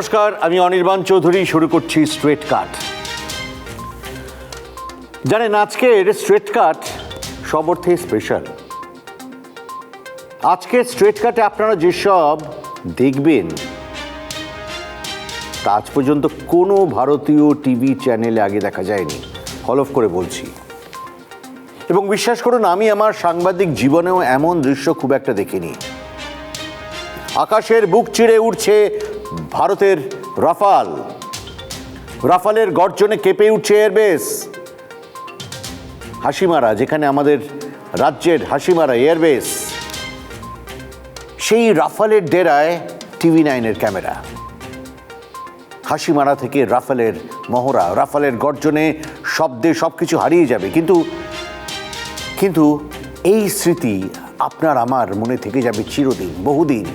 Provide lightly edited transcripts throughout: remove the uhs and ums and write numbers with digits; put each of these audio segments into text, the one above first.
নমস্কার, আমি অনির্বাণ চৌধুরী। শুরু করছি স্ট্রেট কাট। জানেন, আজকের স্ট্রেট কাট সব অর্থে স্পেশাল। আজকের স্ট্রেট কাটে আপনারা যেসব দেখবেন তা আজ পর্যন্ত কোনো ভারতীয় টিভি চ্যানেলে আগে দেখা যায়নি, হলফ করে বলছি। এবং বিশ্বাস করুন, আমি আমার সাংবাদিক জীবনেও এমন দৃশ্য খুব একটা দেখিনি। আকাশের বুক চিরে উঠছে ভারতের রাফাল, রাফালের গর্জনে কেঁপে উঠছে এয়ারবেস। হাসিমারা, যেখানে আমাদের রাজ্যের হাসিমারা এয়ারবেস, সেই রাফালের ডেরায় TV9-এর ক্যামেরা। হাসিমারা থেকে রাফালের মহড়া, রাফালের গর্জনে, শব্দে সবকিছু হারিয়ে যাবে, কিন্তু এই স্মৃতি আপনার আমার মনে থেকে যাবে চিরদিন, বহুদিন।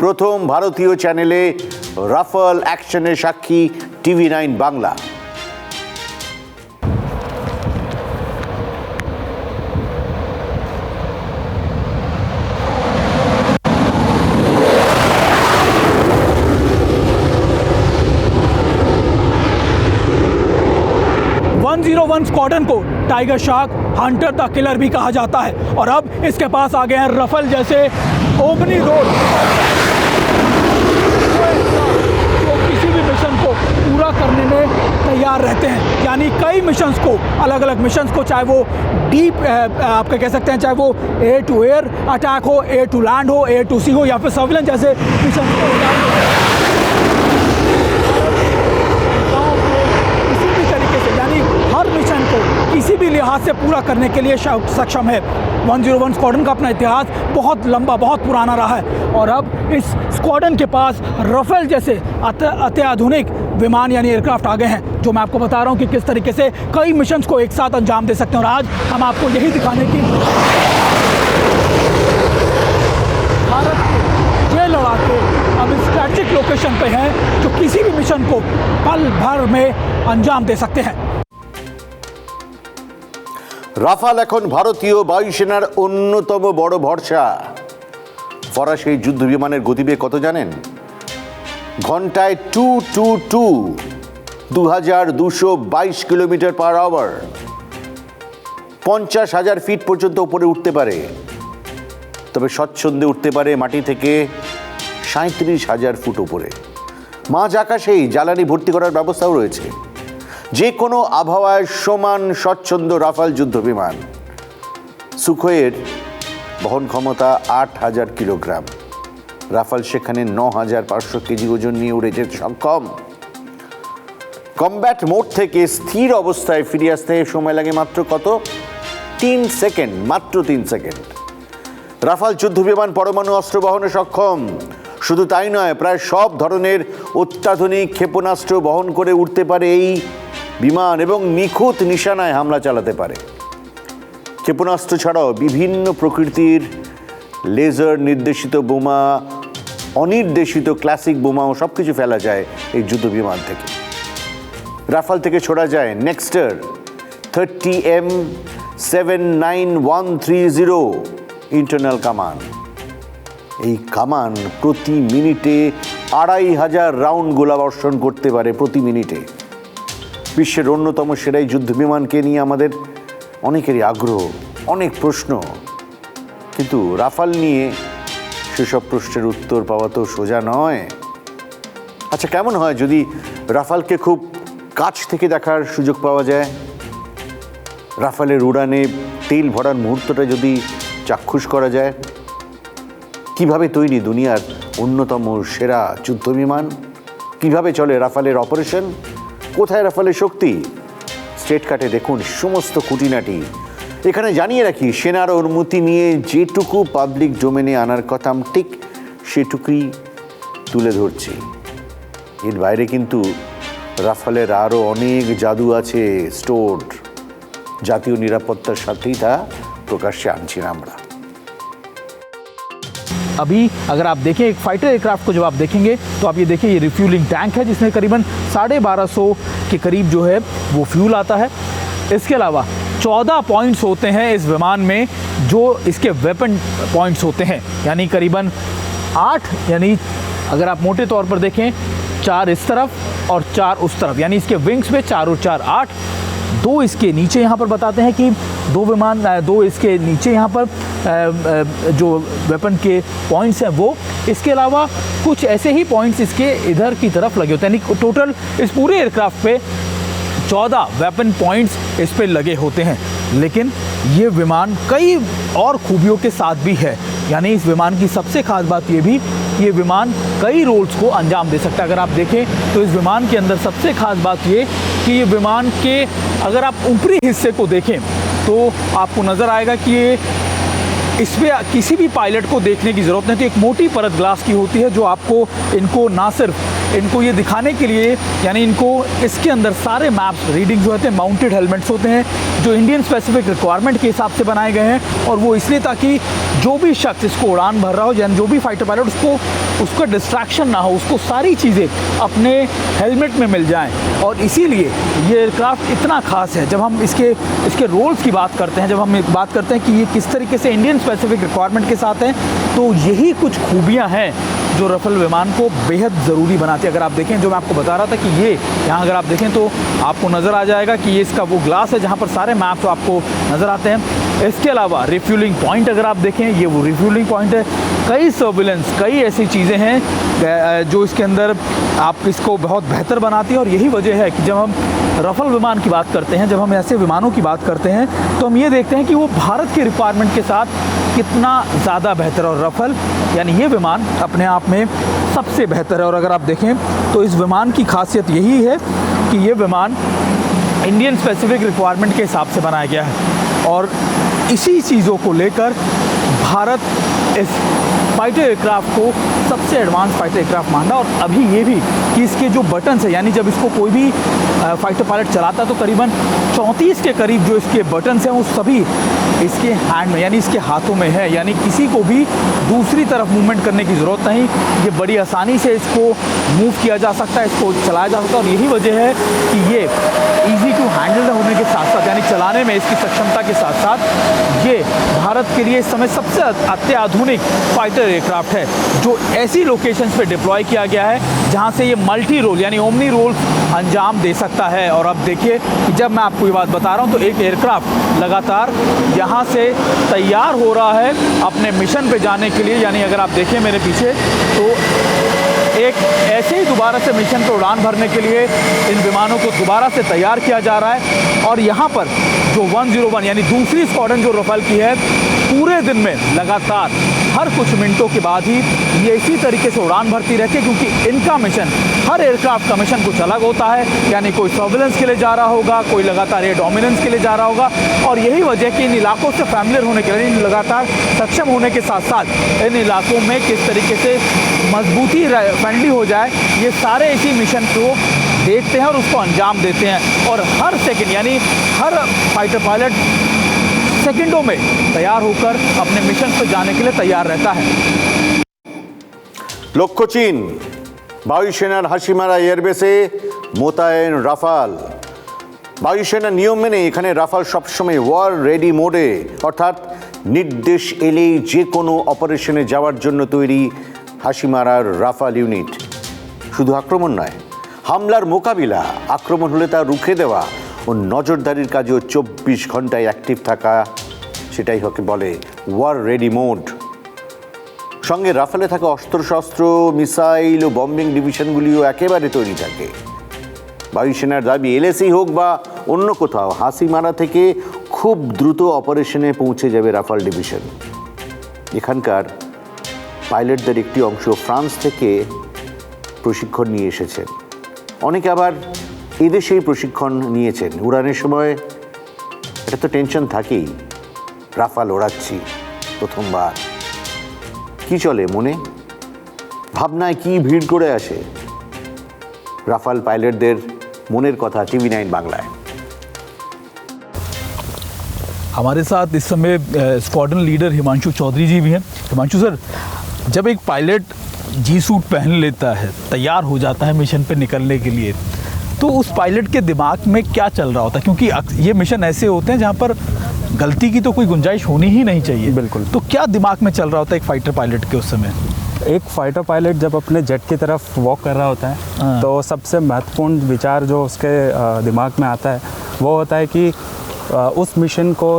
প্রথম ভারতীয় চ্যানেলে রাফাল অ্যাকশনের সাক্ষী TV9 বাংলা। स्क्वाड्रन को tiger shark, Hunter the killer भी कहा जाता है, और अब इसके पास आ गए हैं रफल जैसे ओमनी रोड, जो किसी भी मिशन को पूरा करने में तैयार रहते हैं। यानी कई मिशंस को, अलग अलग मिशंस को, चाहे वो डीप आपका कह सकते हैं, चाहे वो एयर टू एयर अटैक हो, एयर टू लैंड हो, एयर टू सी हो, या फिर सर्विलेंस जैसे मिशन को किसी भी लिहाज से पूरा करने के लिए सक्षम है। 101 स्क्वाड्रन का अपना इतिहास बहुत लंबा, बहुत पुराना रहा है, और अब इस स्क्वाड्रन के पास राफेल जैसे अत्याधुनिक विमान यानी एयरक्राफ्ट आ गए हैं, जो मैं आपको बता रहा हूं कि किस तरीके से कई मिशंस को एक साथ अंजाम दे सकते हैं। और आज हम आपको यही दिखाने की भारत के ये लड़ाके अब इस स्ट्रैटेजिक लोकेशन पे हैं जो किसी भी मिशन को पल भर में अंजाम दे सकते हैं। রাফাল এখন ভারতীয় বায়ুসেনার অন্যতম বড় ভরসা। ফরাসি যুদ্ধ বিমানের গতিবেগ কত জানেন? ঘন্টায় 2222 কিলোমিটার পার আওয়ার। 50,000 ফিট পর্যন্ত উপরে উঠতে পারে, তবে স্বচ্ছন্দে উঠতে পারে মাটি থেকে 37,000 ফুট উপরে। মাঝ আকাশেই জ্বালানি ভর্তি করার ব্যবস্থাও রয়েছে। যে কোনো আবহাওয়ায় সমান স্বচ্ছন্দ রাফাল যুদ্ধ বিমান। সুখোইয়ের বহন ক্ষমতা 8,000 কিলোগ্রাম, রাফাল সেখানে 9,500 কেজি ওজন নিয়ে উড়ে যেতে সক্ষম। কমব্যাট মোড থেকে স্থির অবস্থায় ফিরে আসতে সময় লাগে মাত্র কত? 3 সেকেন্ড, মাত্র 3 সেকেন্ড। রাফাল যুদ্ধ বিমান পরমাণু অস্ত্র বহনে সক্ষম। শুধু তাই নয়, প্রায় সব ধরনের অত্যাধুনিক ক্ষেপণাস্ত্র বহন করে উঠতে পারে এই বিমান, এবং নিখুঁত নিশানায় হামলা চালাতে পারে। ক্ষেপণাস্ত্র ছাড়াও বিভিন্ন প্রকৃতির লেজার নির্দেশিত বোমা, অনির্দেশিত ক্লাসিক বোমাও সব কিছু ফেলা যায় এই যুদ্ধ বিমান থেকে। রাফাল থেকে ছোড়া যায় নেক্সটার 30M79130 ইন্টারনাল কামান। এই কামান প্রতি মিনিটে 2,500 রাউন্ড গোলাবর্ষণ করতে পারে প্রতি মিনিটে। বিশ্বের অন্যতম সেরাই যুদ্ধ বিমানকে নিয়ে আমাদের অনেকেরই আগ্রহ, অনেক প্রশ্ন, কিন্তু রাফাল নিয়ে সেসব প্রশ্নের উত্তর পাওয়া তো সোজা নয়। আচ্ছা, কেমন হয় যদি রাফালকে খুব কাছ থেকে দেখার সুযোগ পাওয়া যায়? রাফালের উড়ানে তেল ভরার মুহূর্তটা যদি চাক্ষুষ করা যায়? কিভাবে তৈরি দুনিয়ার অন্যতম সেরা যুদ্ধ বিমান? কিভাবে চলে রাফালের অপারেশন? কোথায় রাফালের শক্তি? স্ট্রেট কাটে দেখুন সমস্ত খুঁটিনাটি। এখানে জানিয়ে রাখি, সেনার অনুমতি নিয়ে যেটুকু পাবলিক ডোমেনে আনার কথা ঠিক সেটুকুই তুলে ধরছি। এর বাইরে কিন্তু রাফালের আরও অনেক জাদু আছে স্টোর্ড। জাতীয় নিরাপত্তার সাথেই তা প্রকাশ্যে আনছি না আমরা। अभी अगर आप देखें एक फाइटर एयरक्राफ्ट को जब आप देखेंगे तो आप ये देखिए, ये रिफ्यूलिंग टैंक है जिसमें करीबन 1250 के करीब जो है वो फ्यूल आता है। इसके अलावा 14 पॉइंट्स होते हैं इस विमान में, जो इसके वेपन पॉइंट्स होते हैं, यानी करीबन 8 यानी अगर आप मोटे तौर पर देखें 4 इस तरफ और 4 उस तरफ, यानी इसके विंग्स पे 4 और 4 8। 2 इसके नीचे यहाँ पर बताते हैं कि 2 विमान 2 इसके नीचे यहाँ पर जो वेपन के पॉइंट्स हैं वो, इसके अलावा कुछ ऐसे ही पॉइंट्स इसके इधर की तरफ लगे होते हैं। यानी टोटल इस पूरे एयरक्राफ्ट पे 14 वेपन पॉइंट्स इस पे लगे होते हैं। लेकिन ये विमान कई और खूबियों के साथ भी है। यानी इस विमान की सबसे खास बात ये भी, ये विमान कई रोल्स को अंजाम दे सकता है। अगर आप देखें तो इस विमान के अंदर सबसे खास बात ये कि ये विमान के अगर आप ऊपरी हिस्से को देखें तो आपको नज़र आएगा कि ये इस पर किसी भी पायलट को देखने की ज़रूरत नहीं थी। एक मोटी परत ग्लास की होती है जो आपको इनको ना सिर्फ इनको ये दिखाने के लिए, यानी इनको इसके अंदर सारे मैप्स रीडिंग्स होते हैं, माउंटेड हेलमेट्स होते हैं जो इंडियन स्पेसिफिक रिक्वायरमेंट के हिसाब से बनाए गए हैं। और वो इसलिए ताकि जो भी शख्स इसको उड़ान भर रहा हो, यानी जो भी फाइटर पायलट, उसका डिस्ट्रैक्शन ना हो, उसको सारी चीज़ें अपने हेलमेट में मिल जाएं। और इसीलिए ये एयरक्राफ्ट इतना ख़ास है। जब हम इसके रोल्स की बात करते हैं, जब हम बात करते हैं कि ये किस तरीके से इंडियन स्पेसिफिक रिक्वायरमेंट के साथ हैं, तो यही कुछ खूबियाँ हैं जो रफेल विमान को बेहद ज़रूरी बनाती है। अगर आप देखें, जो मैं आपको बता रहा था कि ये यहाँ अगर आप देखें तो आपको नज़र आ जाएगा कि ये इसका वो ग्लास है जहाँ पर सारे मैप्स आपको नज़र आते हैं। इसके अलावा रिफ्यूलिंग पॉइंट अगर आप देखें, ये वो रिफ्यूलिंग पॉइंट है। कई सर्विलेंस, कई ऐसी चीज़ें हैं जो इसके अंदर आप इसको बहुत बेहतर बनाती है। और यही वजह है कि जब हम रफेल विमान की बात करते हैं, जब हम ऐसे विमानों की बात करते हैं, तो हम ये देखते हैं कि वो भारत के रिक्वायरमेंट के साथ कितना ज़्यादा बेहतर है। और रफेल यानी ये विमान अपने आप में सबसे बेहतर है। और अगर आप देखें तो इस विमान की खासियत यही है कि ये विमान इंडियन स्पेसिफिक रिक्वायरमेंट के हिसाब से बनाया गया है। और इसी चीज़ों को लेकर भारत इस फाइटर एयरक्राफ्ट को सबसे एडवांस फाइटर एयरक्राफ्ट मान रहा है। और अभी ये भी कि इसके जो बटन्स है, यानी जब इसको कोई भी फाइटर पायलट चलाता है तो करीबन 34 के करीब जो इसके बटन्स हैं वो सभी इसके हैंड में, यानी इसके हाथों में है। यानी किसी को भी दूसरी तरफ मूवमेंट करने की ज़रूरत नहीं, ये बड़ी आसानी से इसको मूव किया जा सकता है, इसको चलाया जा सकता है। और यही वजह है कि ये ईजी टू हैंडल होने के साथ साथ, यानी चलाने में इसकी सक्षमता के साथ साथ, ये भारत के लिए इस समय सबसे अत्याधुनिक फाइटर एयरक्राफ्ट है जो ऐसी लोकेशंस पे डिप्लॉय किया गया है जहां से ये मल्टी रोल यानी ओमनी रोल अंजाम दे सकता है। और अब देखिए कि जब मैं आपको ये बात बता रहा हूं तो एक एयरक्राफ्ट लगातार यहां से तैयार हो रहा है अपने मिशन पे जाने के लिए। यानी अगर आप देखें मेरे पीछे तो एक ऐसे ही दोबारा से मिशन पर उड़ान भरने के लिए इन विमानों को दोबारा से तैयार किया जा रहा है। और यहाँ पर जो 101 यानी दूसरी स्क्वाड्रन जो रफेल की है, पूरे दिन में लगातार हर कुछ मिनटों के बाद ही ये इसी तरीके से उड़ान भरती रहती है, क्योंकि इनका मिशन, हर एयरक्राफ्ट का मिशन कुछ अलग होता है। यानी कोई सर्विलेंस के लिए जा रहा होगा, कोई लगातार एयर डोमिनेंस के लिए जा रहा होगा। और यही वजह कि इन इलाकों से फैमिलियर होने के लिए, लगातार सक्षम होने के साथ साथ इन इलाकों में किस तरीके से मजबूती फ्रेंडली हो जाए, ये सारे इसी मिशन को देखते हैं और उसको अंजाम देते हैं। और हर सेकंड यानी हर फाइटर पायलट सेकंडों में तैयार होकर अपने मिशन पर जाने के लिए तैयार रहता है। লক্ষ্য চীন, বায়ুসেনার হাসিমারা এয়ারবেসে মোতায়েন রাফাল। বায়ুসেনার নিয়ম মেনে এখানে রাফাল সবসময় ওয়ার রেডি মোডে, অর্থাৎ নির্দেশ এলেই যে কোনো অপারেশনে যাওয়ার জন্য তৈরি হাসিমারার রাফাল ইউনিট। শুধু আক্রমণ নয়, হামলার মোকাবিলা, আক্রমণ হলে তা রুখে দেওয়া ও নজরদারির কাজেও 24 ঘন্টায় অ্যাক্টিভ থাকা, সেটাই হকে বলে ওয়ার রেডি মোড। সঙ্গে রাফেলে থাকা অস্ত্রশস্ত্র, মিসাইল ও বম্বিং ডিভিশনগুলিও একেবারে তৈরি থাকে। বায়ুসেনার দাবি এলএসি হোক বা অন্য কোথাও, হাসিমারা থেকে খুব দ্রুত অপারেশনে পৌঁছে যাবে রাফাল ডিভিশন। এখানকার পাইলটদের একটি অংশ ফ্রান্স থেকে প্রশিক্ষণ নিয়ে এসেছেন, অনেকে আবার এদেশেই প্রশিক্ষণ নিয়েছেন। উড়ানের সময় এটা তো টেনশন থাকেই, রাফাল ওড়াচ্ছি প্রথমবার, কি চলে মনে, ভাবনায় কি ভিড় করে আসে। রাফাল পাইলটদের মনের কথা टीवी9 বাংলায়। हमारे साथ इस समय स्क्वाड्रन लीडर हिमांशु चौधरी जी भी हैं। हिमांशु सर, जब एक पायलट जी सूट पहन लेता है, तैयार हो जाता है मिशन पे निकलने के लिए, तो उस पायलट के दिमाग में क्या चल रहा होता है? क्योंकि ये मिशन ऐसे होते हैं जहाँ पर गलती की तो कोई गुंजाइश होनी ही नहीं चाहिए। बिल्कुल। तो क्या दिमाग में चल रहा होता है एक फाइटर पायलट के उस समय? एक फाइटर पायलट जब अपने जेट की तरफ वॉक कर रहा होता है तो सबसे महत्वपूर्ण विचार जो उसके दिमाग में आता है वो होता है कि उस मिशन को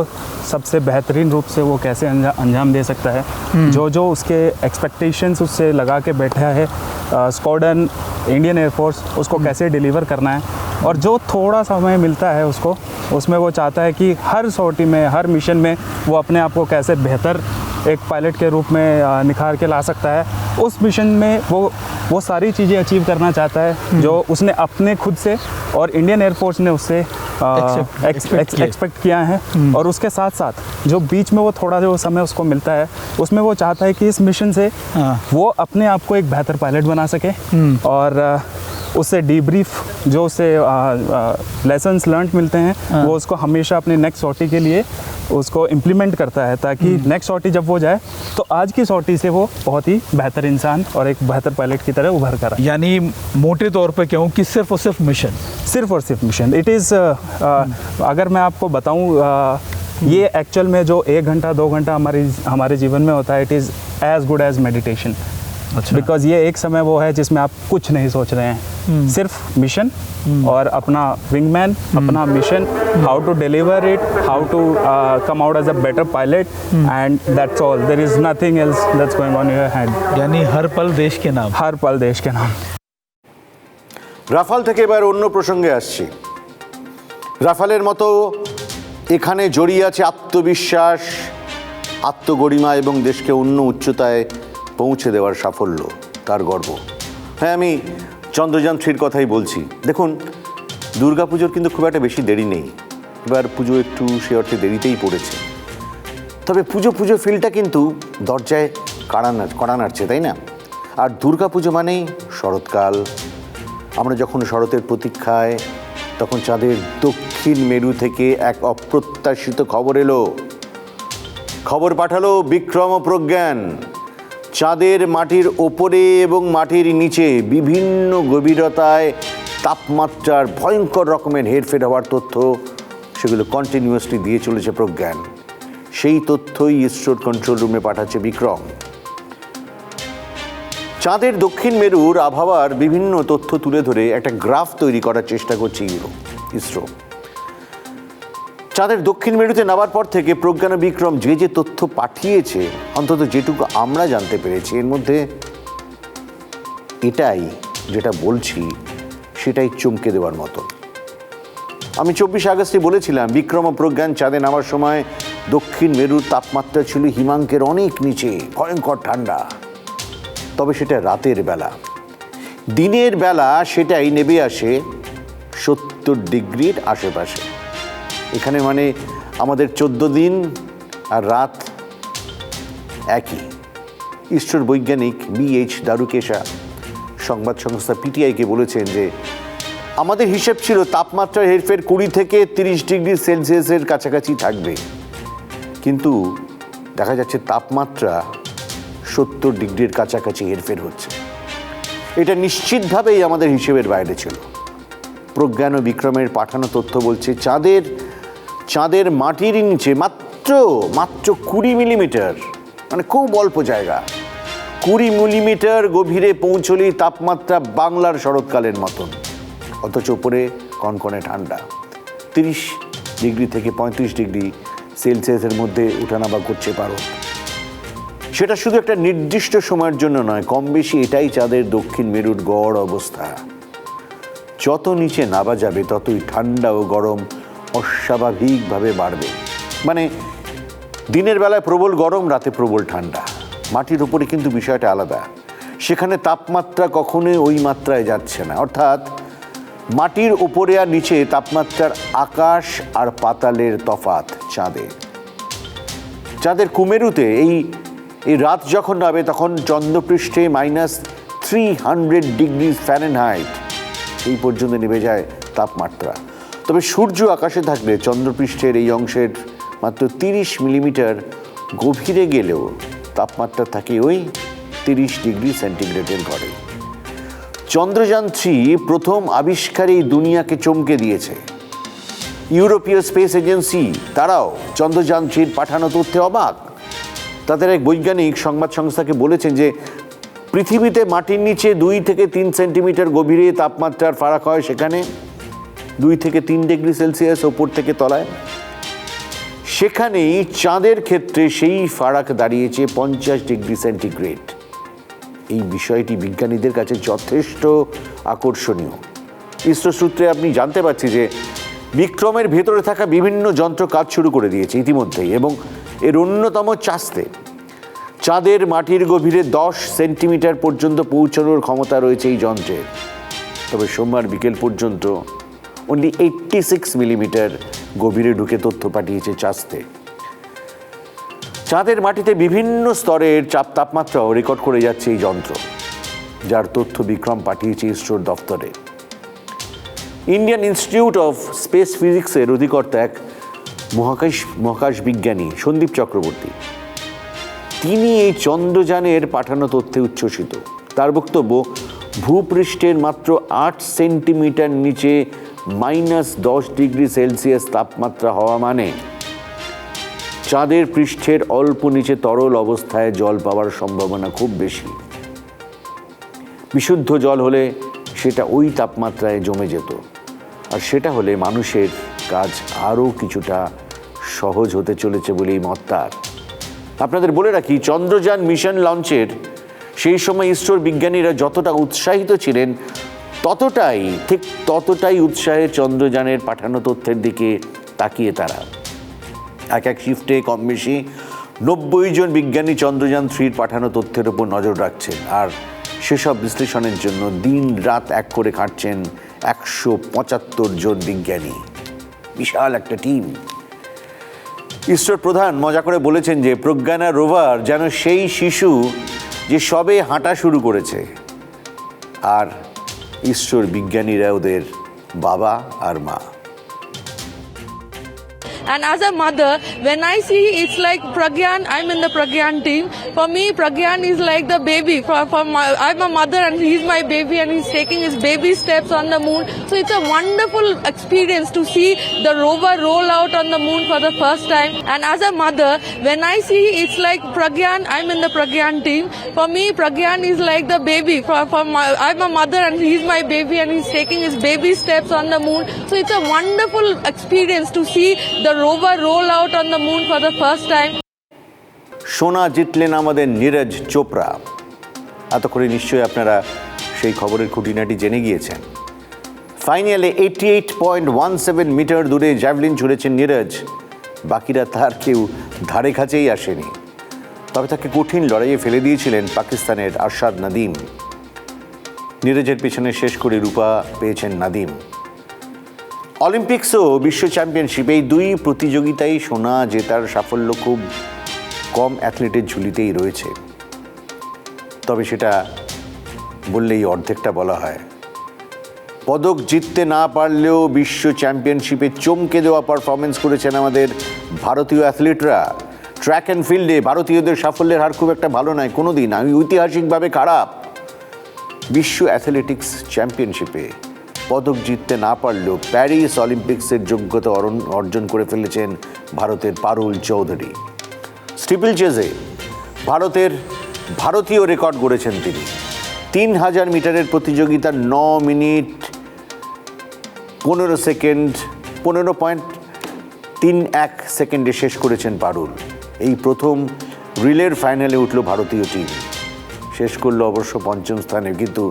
सबसे बेहतरीन रूप से वो कैसे अंजाम दे सकता है। जो उसके एक्सपेक्टेशंस उससे लगा के बैठा है स्क्वाड्रन इंडियन एयरफोर्स उसको कैसे डिलीवर करना है, और जो थोड़ा समय मिलता है उसको उसमें वो चाहता है कि हर सॉर्टी में हर मिशन में वो अपने आप को कैसे बेहतर एक पायलट के रूप में निखार के ला सकता है। उस मिशन में वो सारी चीज़ें अचीव करना चाहता है जो उसने अपने खुद से और इंडियन एयरफोर्स ने उससे एक्सपेक्ट किया है। और उसके साथ साथ जो बीच में वो थोड़ा जो समय उसको मिलता है उसमें वो चाहता है कि इस मिशन से वो अपने आप को एक बेहतर पायलट बना सके और उससे डीब्रीफ जो उससे लेसन्स लर्नड मिलते हैं वो उसको हमेशा अपने नेक्स्ट सॉर्टी के लिए उसको इम्प्लीमेंट करता है, ताकि नेक्स्ट सॉर्टी जब वो जाए तो आज की सॉर्टी से वो बहुत ही बेहतर इंसान और एक बेहतर पायलट की तरह उभर कर आए। यानी मोटे तौर पे कहूँ कि सिर्फ और सिर्फ मिशन इट इज़ अगर मैं आपको बताऊँ ये एक्चुअल में जो 1 घंटा 2 घंटा हमारे जीवन में होता है, it is as good as meditation. अच्छा। बिकॉज ये एक समय वो है जिसमें आप कुछ नहीं सोच रहे हैं, सिर्फ मिशन और अपना विंगमैन, अपना mission, how to deliver it, how to come out as a better pilot, and that's all. There is nothing else that's going on your head. यानी हर पल देश के नाम। हर पल देश के नाम। রাফাল থেকে এবার অন্য প্রসঙ্গে আসছি। রাফালের মতো এখানে জড়িয়ে আছে আত্মবিশ্বাস, আত্মগরিমা এবং দেশকে অন্য উচ্চতায় পৌঁছে দেওয়ার সাফল্য, তার গর্ব। হ্যাঁ, আমি চন্দ্রযান 3-র কথাই বলছি। দেখুন, দুর্গাপুজোর কিন্তু খুব একটা বেশি দেরি নেই, এবার পুজো একটু সে অর্থে দেরিতেই পড়েছে। তবে পুজো ফিলটা কিন্তু দরজায় কড়া নাড়ছে, তাই না? আর দুর্গাপুজো মানেই শরৎকাল। আমরা যখন শরতের প্রতীক্ষায়, তখন চাঁদের দক্ষিণ মেরু থেকে এক অপ্রত্যাশিত খবর এলো। খবর পাঠালো বিক্রম ও প্রজ্ঞান। চাঁদের মাটির ওপরে এবং মাটির নিচে বিভিন্ন গভীরতায় তাপমাত্রার ভয়ঙ্কর রকমের হেরফের হওয়ার তথ্য সেগুলো কন্টিনিউয়াসলি দিয়ে চলেছে প্রজ্ঞান। সেই তথ্যই ইসরোর কন্ট্রোল রুমে পাঠাচ্ছে বিক্রম। চাঁদের দক্ষিণ মেরুর আবহাওয়ার বিভিন্ন তথ্য তুলে ধরে একটা গ্রাফ তৈরি করার চেষ্টা করছে ইসরো। চাঁদের দক্ষিণ মেরুতে নামার পর থেকে প্রজ্ঞান ও বিক্রম যে তথ্য পাঠিয়েছে, অন্তত যেটুকু আমরা জানতে পেরেছি, এর মধ্যে এটাই যেটা বলছি সেটাই চমকে দেওয়ার মতো। আমি 24 আগস্টে বলেছিলাম বিক্রম ও প্রজ্ঞান চাঁদে নামার সময় দক্ষিণ মেরুর তাপমাত্রা ছিল হিমাঙ্কের অনেক নিচে, ভয়ঙ্কর ঠান্ডা। তবে সেটা রাতের বেলা। দিনের বেলা সেটাই নেমে আসে 70 ডিগ্রির আশেপাশে। এখানে মানে আমাদের 14 দিন আর রাত একই। ইসরোর বৈজ্ঞানিক BH দারুকেশা সংবাদ সংস্থা PTIকে বলেছেন যে আমাদের হিসেব ছিল তাপমাত্রার হেরফের 20 থেকে 30 ডিগ্রি সেলসিয়াসের কাছাকাছি থাকবে, কিন্তু দেখা যাচ্ছে তাপমাত্রা 70 ডিগ্রির কাছাকাছি হেরফের হচ্ছে। এটা নিশ্চিতভাবেই আমাদের হিসেবের বাইরে ছিল। প্রজ্ঞান ও বিক্রমের পাঠানো তথ্য বলছে চাঁদের মাটির নিচে মাত্র 20 মিলিমিটার, মানে খুব অল্প জায়গা, 20 মিলিমিটার গভীরে পৌঁছলেই তাপমাত্রা বাংলার শরৎকালের মতন, অথচ উপরে কনকনে ঠান্ডা। 30 ডিগ্রি থেকে 35 ডিগ্রি সেলসিয়াসের মধ্যে উঠানামা করছে পারদ। সেটা শুধু একটা নির্দিষ্ট সময়ের জন্য নয়, কম বেশি এটাই চাঁদের দক্ষিণ মেরুর গড় অবস্থা। যত নিচে নামা যাবে ততই ঠান্ডা ও গরম অস্বাভাবিকভাবে বাড়বে। মানে দিনের বেলায় প্রবল গরম, রাতে প্রবল ঠান্ডা। মাটির উপরে কিন্তু বিষয়টা আলাদা, সেখানে তাপমাত্রা কখনোই ওই মাত্রায় যাচ্ছে না। অর্থাৎ মাটির উপরে আর নিচে তাপমাত্রার আকাশ আর পাতালের তফাৎ চাঁদের কুমেরুতে এই রাত যখন নামে তখন চন্দ্রপৃষ্ঠে -300 ডিগ্রি ফ্যারেনহাইট এই পর্যন্ত নেমে যায় তাপমাত্রা। তবে সূর্য আকাশে থাকলে চন্দ্রপৃষ্ঠের এই অংশের মাত্র 30 মিলিমিটার গভীরে গেলেও তাপমাত্রা থাকে ওই 30 ডিগ্রি সেন্টিগ্রেডের ঘরে। চন্দ্রযান 3 প্রথম আবিষ্কারে দুনিয়াকে চমকে দিয়েছে। ইউরোপীয় স্পেস এজেন্সি তারাও চন্দ্রযান 3 পাঠানো তথ্যে অবাক। তাদের এক বৈজ্ঞানিক সংবাদ সংস্থাকে বলেছেন যে পৃথিবীতে মাটির নিচে 2 থেকে 3 সেন্টিমিটার গভীরে তাপমাত্রার ফারাক হয়, সেখানে 2 থেকে 3 ডিগ্রি সেলসিয়াস ওপর থেকে তলায়। সেখানেই চাঁদের ক্ষেত্রে সেই ফারাক দাঁড়িয়েছে 50 ডিগ্রি সেন্টিগ্রেড। এই বিষয়টি বিজ্ঞানীদের কাছে যথেষ্ট আকর্ষণীয়। ইসরো সূত্রে আপনি জানতে পারছি যে বিক্রমের ভেতরে থাকা বিভিন্ন যন্ত্র কাজ শুরু করে দিয়েছে ইতিমধ্যেই, এবং এর অন্যতম চাঁদে চাঁদের মাটির গভীরে 10 সেন্টিমিটার পর্যন্ত পৌঁছানোর ক্ষমতা রয়েছে এই যন্ত্রের। তবে সোমবার বিকেল পর্যন্ত অনলি 86 মিলিমিটার গভীরে ঢুকে তথ্য পাঠিয়েছে চাঁদে। চাঁদের মাটিতে বিভিন্ন স্তরের তাপমাত্রাও রেকর্ড করে যাচ্ছে এই যন্ত্র, যার তথ্য বিক্রম পাঠিয়েছে ইসরোর দপ্তরে। ইন্ডিয়ান ইনস্টিটিউট অফ স্পেস ফিজিক্সের অধিকর্তা এক মহাকাশ বিজ্ঞানী সন্দীপ চক্রবর্তী, তিনি এই চন্দ্রযানের পাঠানো তথ্যে উচ্ছ্বসিত। তার বক্তব্য, ভূপৃষ্ঠের মাত্র 8 সেন্টিমিটার নিচে -10 ডিগ্রি সেলসিয়াস তাপমাত্রা হওয়া মানে চাঁদের পৃষ্ঠের অল্প নিচে তরল অবস্থায় জল পাওয়ার সম্ভাবনা খুব বেশি। বিশুদ্ধ জল হলে সেটা ওই তাপমাত্রায় জমে যেত, আর সেটা হলে মানুষের কাজ আরও কিছুটা সহজ হতে চলেছে বলেই মত তার। আপনাদের বলে রাখি, চন্দ্রযান মিশন লঞ্চের সেই সময় ইসরোর বিজ্ঞানীরা যতটা উৎসাহিত ছিলেন, ততটাই উৎসাহে চন্দ্রযানের পাঠানো তথ্যের দিকে তাকিয়ে তারা। এক শিফটে কম বেশি 90 জন বিজ্ঞানী চন্দ্রযান 3 পাঠানো তথ্যের উপর নজর রাখছেন, আর সেসব বিশ্লেষণের জন্য দিন রাত এক করে খাটছেন 175 জন বিজ্ঞানী। বিশাল একটা টিম। ইসরোর প্রধান মজা করে বলেছেন যে প্রজ্ঞানা রোভার যেন সেই শিশু যে সবে হাঁটা শুরু করেছে, আর ইসরোর বিজ্ঞানীরা ওদের বাবা আর মা। And as a mother, when I see it's like Pragyan, I'm in the Pragyan team. For me, Pragyan is like the baby. I'm a mother and he's my baby and he's taking his baby steps on the moon. So it's a wonderful experience to see the rover roll out on the moon for the first time. And as a mother, when I see it's like Pragyan, I'm in the Pragyan team. For me, Pragyan is like the baby. I'm a mother and he's my baby and he's taking his baby steps on the moon. So it's a wonderful experience to see the rover roll out on the moon for the first time. সোনা জিতলেন আমাদের নীরজ চোপড়া। এতক্ষণে নিশ্চয়ই আপনারা সেই খবরের খুঁটিনাটি জেনে গিয়েছেন। ফাইনালে 88.17 মিটার দূরে জ্যাভলিন ছুঁড়েছেন নীরজ। বাকিরা তার কেউ ধারে কাছেই আসেনি। তবে তাকে কঠিন লড়াইয়ে ফেলে দিয়েছিলেন পাকিস্তানের আরশাদ নাদিম। নীরজের পেছনে শেষ করে রূপা পেয়েছেন নাদিম। অলিম্পিক্স ও বিশ্ব চ্যাম্পিয়নশিপ, এই 2 প্রতিযোগিতায় সোনা জেতার সাফল্য খুব কম অ্যাথলেটের ঝুলিতেই রয়েছে। তবে সেটা বললেই অর্ধেকটা বলা হয়। পদক জিততে না পারলেও বিশ্ব চ্যাম্পিয়নশিপে চমকে দেওয়া পারফরমেন্স করেছেন আমাদের ভারতীয় অ্যাথলিটরা। ট্র্যাক অ্যান্ড ফিল্ডে ভারতীয়দের সাফল্যের হার খুব একটা ভালো নয়, কোনো দিন ঐতিহাসিকভাবে খারাপ। বিশ্ব অ্যাথলেটিক্স চ্যাম্পিয়নশিপে পদক জিততে না পারলেও প্যারিস অলিম্পিক্সের যোগ্যতা অর্জন করে ফেলেছেন ভারতের পারুল চৌধুরী। স্টিপল চেজে ভারতীয় রেকর্ড গড়েছেন তিনি। 3000 মিটারের প্রতিযোগিতার 9 মিনিট 15.31 সেকেন্ডে শেষ করেছেন পারুল। এই প্রথম রিলের ফাইনালে উঠল ভারতীয় টিম। শেষ করলো অবশ্য 5ম স্থানে, কিন্তু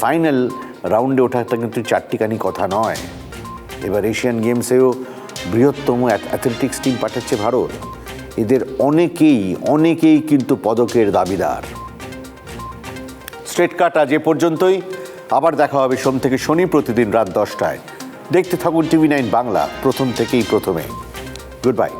ফাইনাল রাউন্ডে ওঠাটা কিন্তু চারটিখানি কথা নয়। এবার এশিয়ান গেমসেও বৃহত্তম অ্যাথলেটিক্স টিম পাঠাচ্ছে ভারত। এদের অনেকেই কিন্তু পদকের দাবিদার। স্ট্রেট কাট আজ এ পর্যন্তই। আবার দেখা হবে সোম থেকে শনি প্রতিদিন রাত 10টায়। দেখতে থাকুন TV9 বাংলা, প্রথম থেকেই প্রথমে। Good bye.